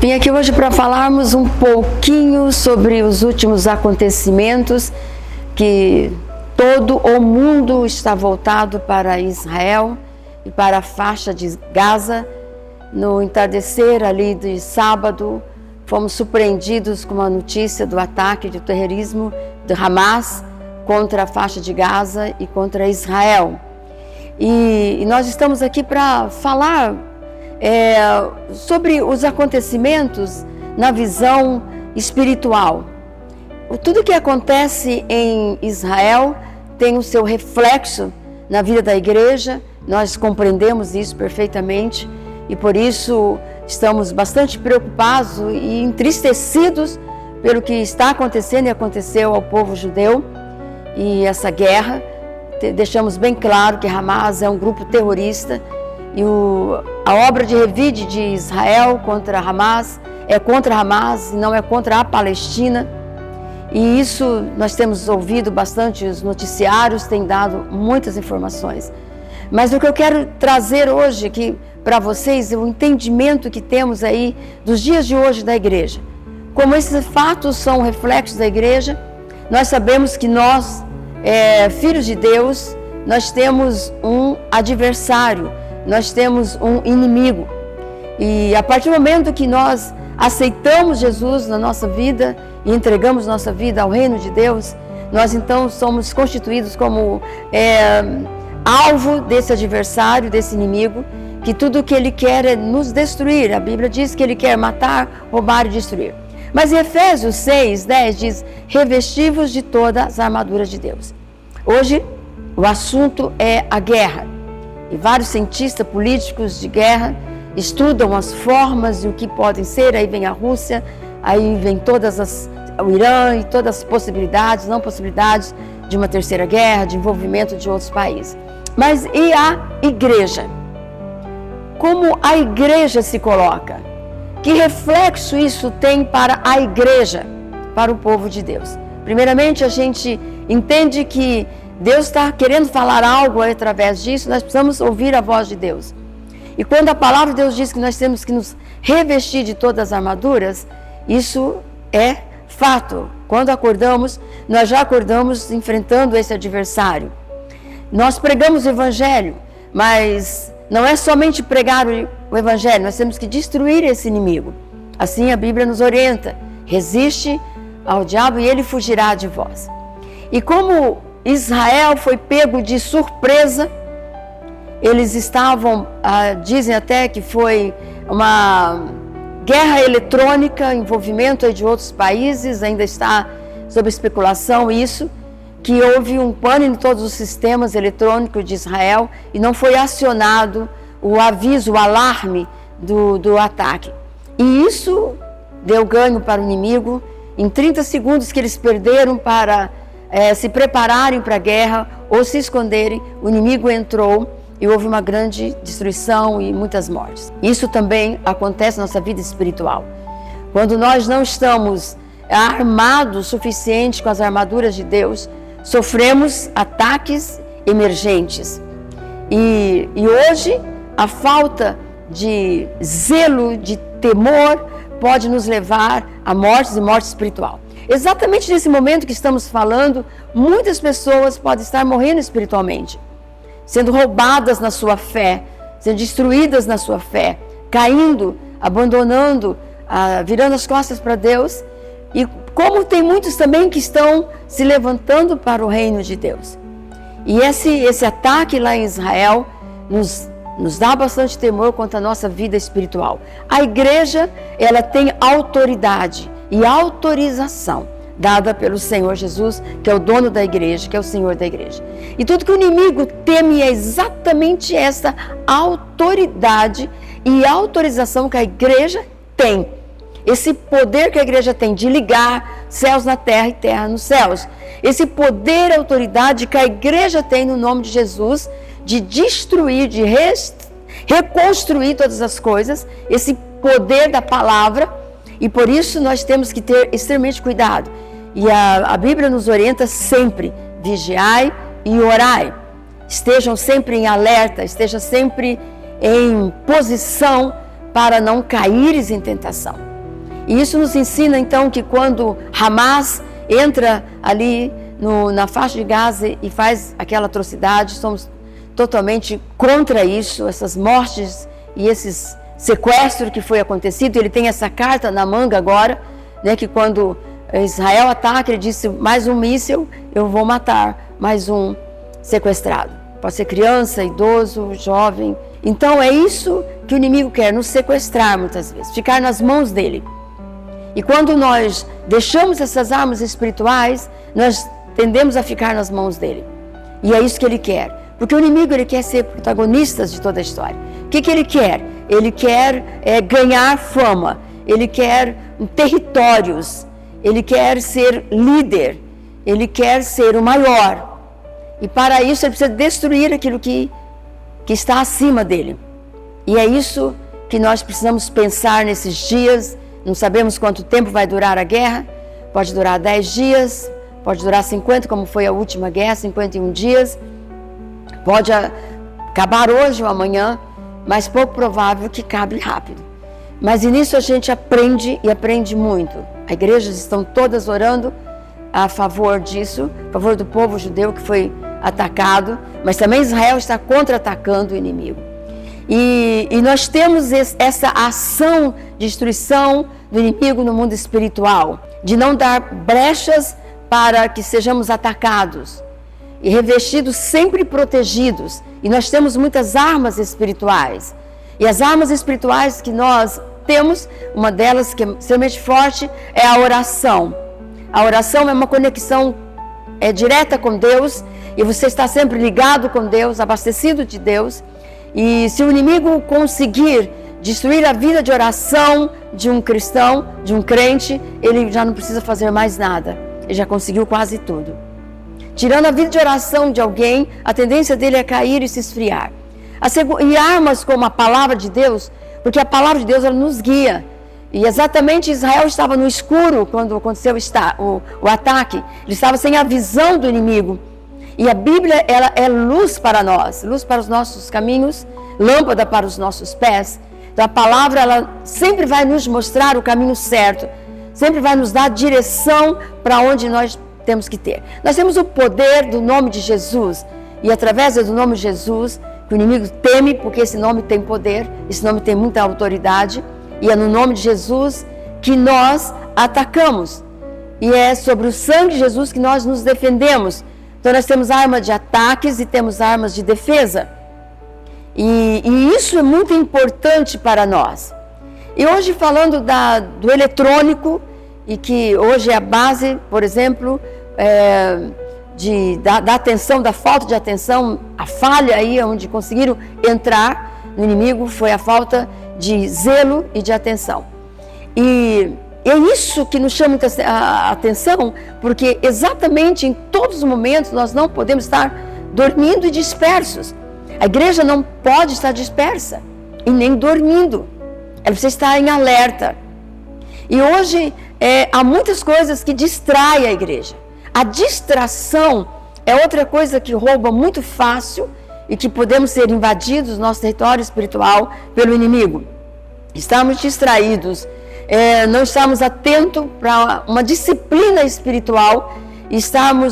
Vim aqui hoje para falarmos um pouquinho sobre os últimos acontecimentos, que todo o mundo está voltado para Israel e para a faixa de Gaza. No entardecer ali de sábado, fomos surpreendidos com a notícia do ataque de terrorismo de Hamas contra a faixa de Gaza e contra Israel. E nós estamos aqui para falar sobre os acontecimentos na visão espiritual. Tudo que acontece em Israel tem o seu reflexo na vida da igreja, nós compreendemos isso perfeitamente e por isso estamos bastante preocupados e entristecidos pelo que está acontecendo e aconteceu ao povo judeu e essa guerra. Deixamos bem claro que Hamas é um grupo terrorista e a obra de revide de Israel contra Hamas é contra Hamas e não é contra a Palestina. E isso nós temos ouvido bastante, os noticiários têm dado muitas informações. Mas o que eu quero trazer hoje aqui para vocês é o entendimento que temos aí dos dias de hoje da igreja. Como esses fatos são reflexos da igreja, nós sabemos que nós, filhos de Deus, nós temos um adversário, nós temos um inimigo. E a partir do momento que nós aceitamos Jesus na nossa vida e entregamos nossa vida ao reino de Deus, nós então somos constituídos como alvo desse adversário, desse inimigo, que tudo o que ele quer é nos destruir. A Bíblia diz que ele quer matar, roubar e destruir. Mas em Efésios 6:10 diz: revesti-vos de todas as armaduras de Deus. Hoje o assunto é a guerra. E vários cientistas políticos de guerra estudam as formas e o que podem ser. Aí vem a Rússia, aí vem o Irã e todas as possibilidades, não possibilidades de uma terceira guerra, de envolvimento de outros países. Mas e a igreja? Como a igreja se coloca? Que reflexo isso tem para a igreja, para o povo de Deus? Primeiramente, a gente entende que Deus está querendo falar algo através disso, nós precisamos ouvir a voz de Deus. E quando a palavra de Deus diz que nós temos que nos revestir de todas as armaduras, isso é fato. Quando acordamos, nós já acordamos enfrentando esse adversário. Nós pregamos o evangelho, mas não é somente pregar o evangelho, nós temos que destruir esse inimigo. Assim a Bíblia nos orienta: resiste ao diabo e ele fugirá de vós. E como Israel foi pego de surpresa, eles estavam, dizem até que foi uma guerra eletrônica, envolvimento de outros países, ainda está sob especulação isso, que houve um pânico em todos os sistemas eletrônicos de Israel e não foi acionado o aviso, o alarme do ataque. E isso deu ganho para o inimigo. Em 30 segundos que eles perderam para se prepararem para a guerra ou se esconderem, o inimigo entrou e houve uma grande destruição e muitas mortes. Isso também acontece na nossa vida espiritual. Quando nós não estamos armados o suficiente com as armaduras de Deus, sofremos ataques emergentes. E hoje, a falta de zelo, de temor, pode nos levar a mortes e morte espiritual. Exatamente nesse momento que estamos falando, muitas pessoas podem estar morrendo espiritualmente, sendo roubadas na sua fé, sendo destruídas na sua fé, caindo, abandonando, virando as costas para Deus. E como tem muitos também que estão se levantando para o reino de Deus. E esse ataque lá em Israel nos dá bastante temor quanto à nossa vida espiritual. A igreja, ela tem autoridade e autorização dada pelo Senhor Jesus, que é o dono da igreja, que é o Senhor da igreja. E tudo que o inimigo teme é exatamente essa autoridade e autorização que a igreja tem. Esse poder que a igreja tem de ligar céus na terra e terra nos céus. Esse poder e autoridade que a igreja tem no nome de Jesus, de destruir, de reconstruir todas as coisas. Esse poder da palavra. E por isso nós temos que ter extremamente cuidado. E a Bíblia nos orienta sempre: vigiai e orai. Estejam sempre em alerta, esteja sempre em posição para não caíres em tentação. E isso nos ensina então que quando Hamas entra ali na faixa de Gaza e faz aquela atrocidade, somos totalmente contra isso, essas mortes e esses sequestros que foi acontecido. Ele tem essa carta na manga agora, né, que quando Israel ataca, ele disse: mais um míssil, eu vou matar mais um sequestrado. Pode ser criança, idoso, jovem. Então é isso que o inimigo quer, nos sequestrar muitas vezes, ficar nas mãos dele. E quando nós deixamos essas armas espirituais, nós tendemos a ficar nas mãos dele. E é isso que ele quer. Porque o inimigo, ele quer ser protagonista de toda a história. O que ele quer? Ele quer ganhar fama. Ele quer territórios. Ele quer ser líder. Ele quer ser o maior. E para isso ele precisa destruir aquilo que está acima dele. E é isso que nós precisamos pensar nesses dias. Não sabemos quanto tempo vai durar a guerra. Pode durar 10 dias, pode durar 50, como foi a última guerra, 51 dias. Pode acabar hoje ou amanhã, mas pouco provável que acabe rápido. Mas nisso a gente aprende e aprende muito. As igrejas estão todas orando a favor disso, a favor do povo judeu que foi atacado, mas também Israel está contra-atacando o inimigo. E nós temos essa ação de destruição do inimigo no mundo espiritual, de não dar brechas para que sejamos atacados, e revestidos, sempre protegidos. E nós temos muitas armas espirituais. E as armas espirituais que nós temos, uma delas que é extremamente forte, é a oração. A oração é uma conexão direta com Deus, e você está sempre ligado com Deus, abastecido de Deus. E se o inimigo conseguir destruir a vida de oração de um cristão, de um crente, ele já não precisa fazer mais nada. Ele já conseguiu quase tudo. Tirando a vida de oração de alguém, a tendência dele é cair e se esfriar. E armas como a palavra de Deus, porque a palavra de Deus ela nos guia. E exatamente Israel estava no escuro quando aconteceu o ataque. Ele estava sem a visão do inimigo. E a Bíblia ela é luz para nós, luz para os nossos caminhos, lâmpada para os nossos pés. Então a palavra ela sempre vai nos mostrar o caminho certo, sempre vai nos dar direção para onde nós temos que ter. Nós temos o poder do nome de Jesus, e através do nome de Jesus, que o inimigo teme, porque esse nome tem poder, esse nome tem muita autoridade, e é no nome de Jesus que nós atacamos, e é sobre o sangue de Jesus que nós nos defendemos. Então nós temos armas de ataques e temos armas de defesa, e isso é muito importante para nós. E hoje falando do eletrônico, e que hoje é a base, por exemplo, da atenção, da falta de atenção, a falha aí onde conseguiram entrar no inimigo foi a falta de zelo e de atenção. E é isso que nos chama a atenção, porque exatamente em todos os momentos nós não podemos estar dormindo e dispersos. A igreja não pode estar dispersa e nem dormindo. Ela precisa estar em alerta. E hoje há muitas coisas que distraem a igreja. A distração é outra coisa que rouba muito fácil e que podemos ser invadidos, nosso território espiritual, pelo inimigo. Estamos distraídos, não estamos atentos para uma disciplina espiritual,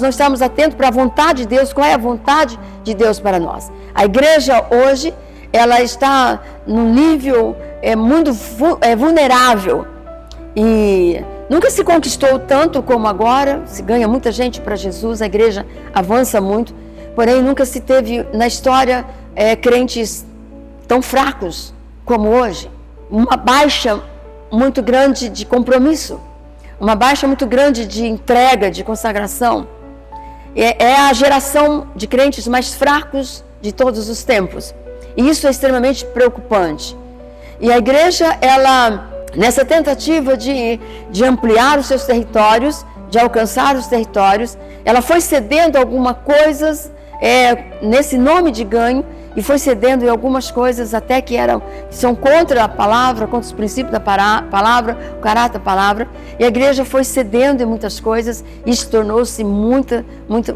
não estamos atentos para a vontade de Deus. Qual é a vontade de Deus para nós? A igreja hoje, ela está num nível muito vulnerável. E nunca se conquistou tanto como agora, se ganha muita gente para Jesus, a igreja avança muito, porém nunca se teve na história crentes tão fracos como hoje. Uma baixa muito grande de compromisso, uma baixa muito grande de entrega, de consagração. É a geração de crentes mais fracos de todos os tempos, e isso é extremamente preocupante. E a igreja, ela, nessa tentativa de ampliar os seus territórios, de alcançar os territórios, ela foi cedendo algumas coisas nesse nome de ganho, e foi cedendo em algumas coisas até que são contra a palavra, contra os princípios da palavra, o caráter da palavra, e a igreja foi cedendo em muitas coisas, e isso tornou-se muito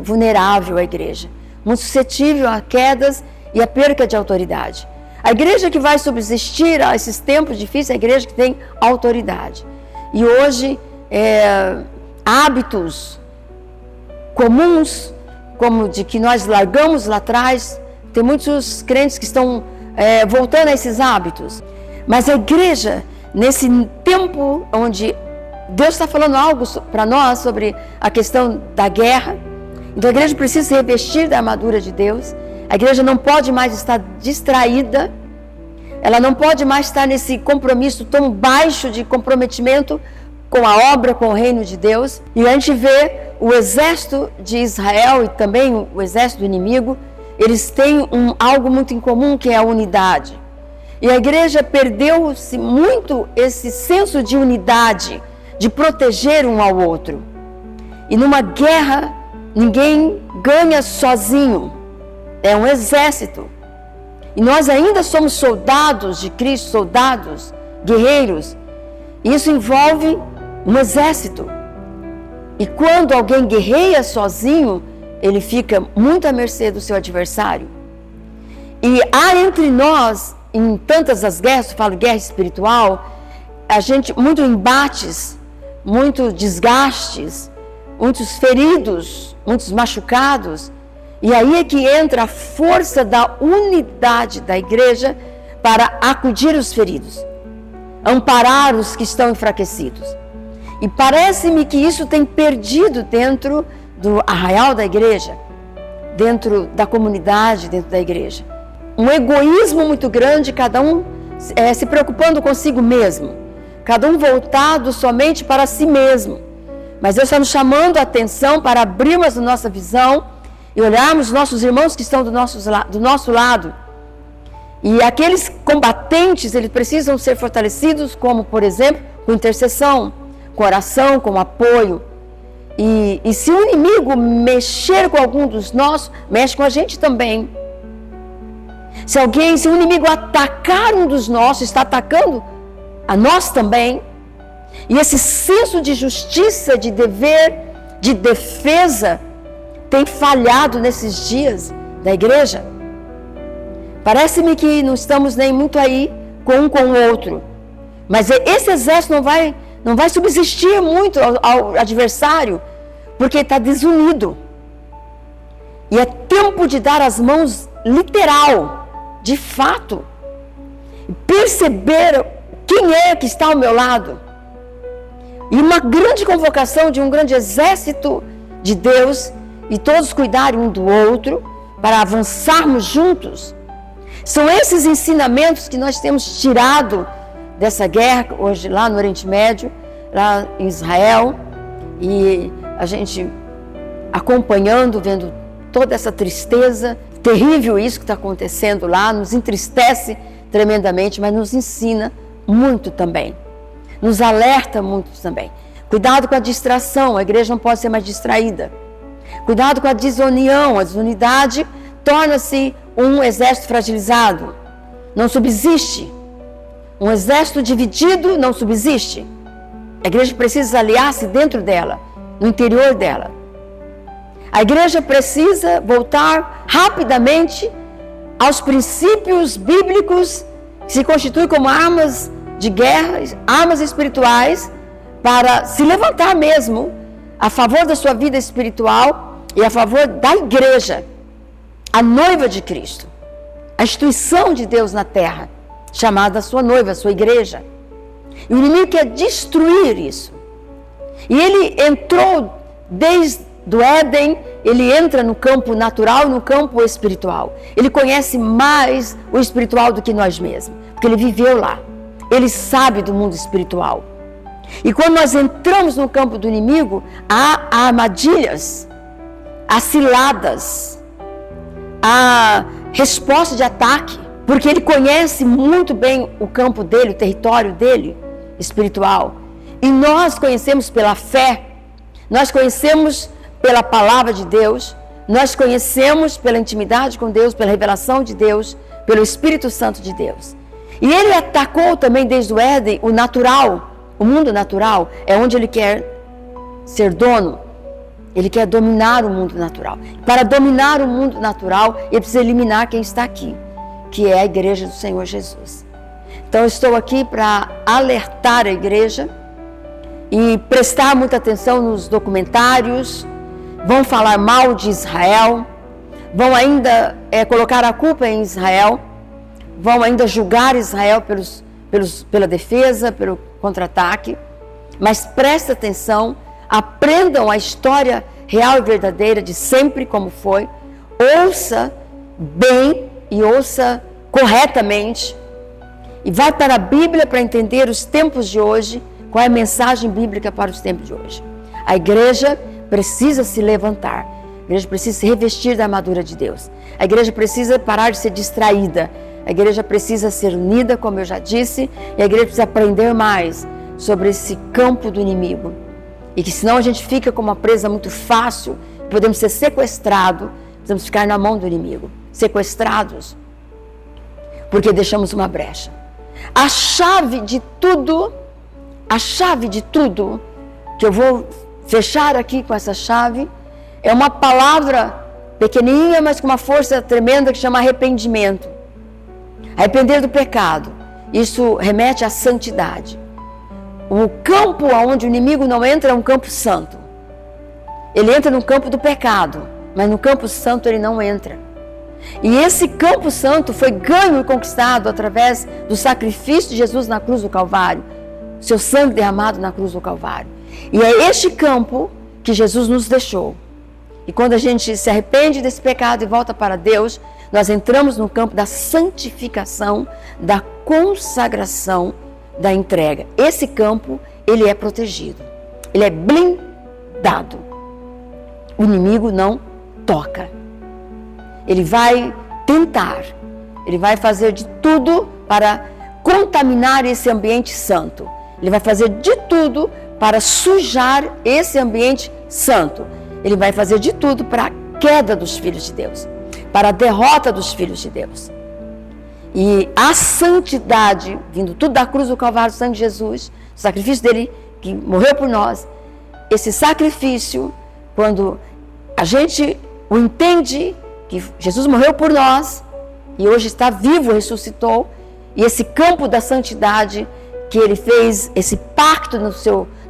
vulnerável, a igreja, muito suscetível a quedas e a perca de autoridade. A igreja que vai subsistir a esses tempos difíceis é a igreja que tem autoridade. e hoje hábitos comuns, como de que nós largamos lá atrás. Tem muitos crentes que estão voltando a esses hábitos. Mas a igreja, nesse tempo onde Deus está falando algo para nós sobre a questão da guerra, então a igreja precisa se revestir da armadura de Deus. A igreja não pode mais estar distraída, ela não pode mais estar nesse compromisso tão baixo de comprometimento com a obra, com o reino de Deus. E a gente vê o exército de Israel e também o exército do inimigo, eles têm algo muito em comum, que é a unidade. E a igreja perdeu-se muito esse senso de unidade, de proteger um ao outro. E numa guerra, ninguém ganha sozinho, é um exército. E nós ainda somos soldados de Cristo, soldados, guerreiros. Isso envolve um exército. E quando alguém guerreia sozinho, ele fica muito à mercê do seu adversário. E há entre nós, em tantas as guerras, eu falo guerra espiritual, muito embates, muitos desgastes, muitos feridos, muitos machucados. E aí é que entra a força da unidade da igreja para acudir os feridos, amparar os que estão enfraquecidos. E parece-me que isso tem perdido dentro do arraial da igreja, dentro da comunidade, dentro da igreja. Um egoísmo muito grande, cada um se preocupando consigo mesmo, cada um voltado somente para si mesmo. Mas Deus está nos chamando a atenção para abrirmos a nossa visão e olharmos nossos irmãos que estão do nosso lado. E aqueles combatentes, eles precisam ser fortalecidos, como, por exemplo, com intercessão, com oração, com apoio. E se o inimigo mexer com algum dos nossos, mexe com a gente também. Se o inimigo atacar um dos nossos, está atacando a nós também. E esse senso de justiça, de dever, de defesa, tem falhado nesses dias da igreja. Parece-me que não estamos nem muito aí com um com o outro. Mas esse exército não vai subsistir muito ao adversário, porque está desunido. E é tempo de dar as mãos literal, de fato, perceber quem é que está ao meu lado. E uma grande convocação de um grande exército de Deus, e todos cuidarem um do outro, para avançarmos juntos. São esses ensinamentos que nós temos tirado dessa guerra, hoje lá no Oriente Médio, lá em Israel, e a gente acompanhando, vendo toda essa tristeza, terrível isso que está acontecendo lá, nos entristece tremendamente, mas nos ensina muito também, nos alerta muito também. Cuidado com a distração, a igreja não pode ser mais distraída. Cuidado com a desunião, a desunidade torna-se um exército fragilizado, não subsiste. Um exército dividido não subsiste. A igreja precisa aliar-se dentro dela, no interior dela. A igreja precisa voltar rapidamente aos princípios bíblicos que se constituem como armas de guerra, armas espirituais, para se levantar mesmo a favor da sua vida espiritual e a favor da igreja, a noiva de Cristo, a instituição de Deus na terra, chamada sua noiva, a sua igreja. E o inimigo quer destruir isso. E ele entrou desde do Éden, ele entra no campo natural e no campo espiritual. Ele conhece mais o espiritual do que nós mesmos, porque ele viveu lá. Ele sabe do mundo espiritual. E quando nós entramos no campo do inimigo, há armadilhas, há ciladas, há resposta de ataque, porque ele conhece muito bem o campo dele, o território dele, espiritual. E nós conhecemos pela fé, nós conhecemos pela palavra de Deus, nós conhecemos pela intimidade com Deus, pela revelação de Deus, pelo Espírito Santo de Deus. E ele atacou também desde o Éden o natural, o mundo natural, é onde ele quer ser dono. Ele quer dominar o mundo natural. Para dominar o mundo natural, ele precisa eliminar quem está aqui, que é a igreja do Senhor Jesus. Então eu estou aqui para alertar a igreja e prestar muita atenção nos documentários, vão falar mal de Israel, vão ainda colocar a culpa em Israel, vão ainda julgar Israel pela defesa, pelo contra-ataque. Mas presta atenção, aprendam a história real e verdadeira de sempre como foi, ouça bem e ouça corretamente, e vai para a Bíblia para entender os tempos de hoje, qual é a mensagem bíblica para os tempos de hoje. A igreja precisa se levantar, a igreja precisa se revestir da armadura de Deus, a igreja precisa parar de ser distraída, a igreja precisa ser unida, como eu já disse, e a igreja precisa aprender mais sobre esse campo do inimigo, e que senão a gente fica com uma presa muito fácil, podemos ser sequestrados, precisamos ficar na mão do inimigo, sequestrados, porque deixamos uma brecha. A chave de tudo, que eu vou fechar aqui com essa chave, é uma palavra pequenininha, mas com uma força tremenda, que chama arrependimento. Arrepender do pecado, isso remete à santidade. O campo onde o inimigo não entra é um campo santo. Ele entra no campo do pecado, mas no campo santo ele não entra. E esse campo santo foi ganho e conquistado através do sacrifício de Jesus na cruz do Calvário, seu sangue derramado na cruz do Calvário. E é este campo que Jesus nos deixou. E quando a gente se arrepende desse pecado e volta para Deus, nós entramos no campo da santificação, da consagração, da entrega. Esse campo, ele é protegido, ele é blindado. O inimigo não toca. Ele vai tentar, ele vai fazer de tudo para contaminar esse ambiente santo. Ele vai fazer de tudo para sujar esse ambiente santo. Ele vai fazer de tudo para a queda dos filhos de Deus, para a derrota dos filhos de Deus. E a santidade, vindo tudo da cruz do Calvário, do sangue de Jesus, o sacrifício dele que morreu por nós, esse sacrifício, quando a gente o entende, que Jesus morreu por nós e hoje está vivo, ressuscitou, e esse campo da santidade que ele fez, esse pacto no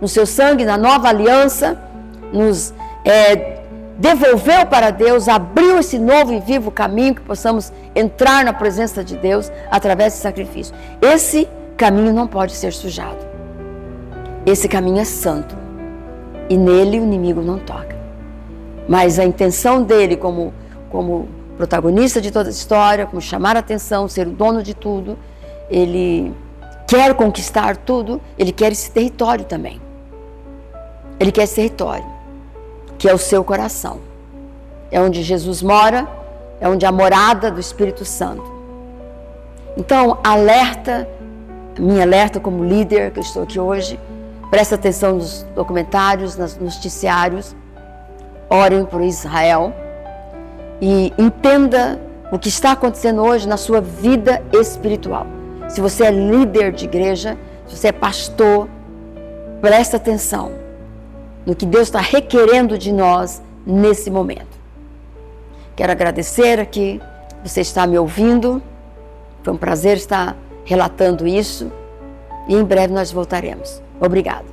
seu sangue, na nova aliança, nos devolveu para Deus, abriu esse novo e vivo caminho que possamos entrar na presença de Deus através desse sacrifício. Esse caminho não pode ser sujado. Esse caminho é santo e nele o inimigo não toca. Mas a intenção dele como protagonista de toda a história, como chamar a atenção, ser o dono de tudo, ele quer conquistar tudo, ele quer esse território também. Ele quer esse território, que é o seu coração. É onde Jesus mora, é onde a morada do Espírito Santo. Então, minha alerta como líder que eu estou aqui hoje, presta atenção nos documentários, nos noticiários, orem por Israel e entenda o que está acontecendo hoje na sua vida espiritual. Se você é líder de igreja, se você é pastor, presta atenção no que Deus está requerendo de nós nesse momento. Quero agradecer aqui, você está me ouvindo, foi um prazer estar relatando isso e em breve nós voltaremos. Obrigado.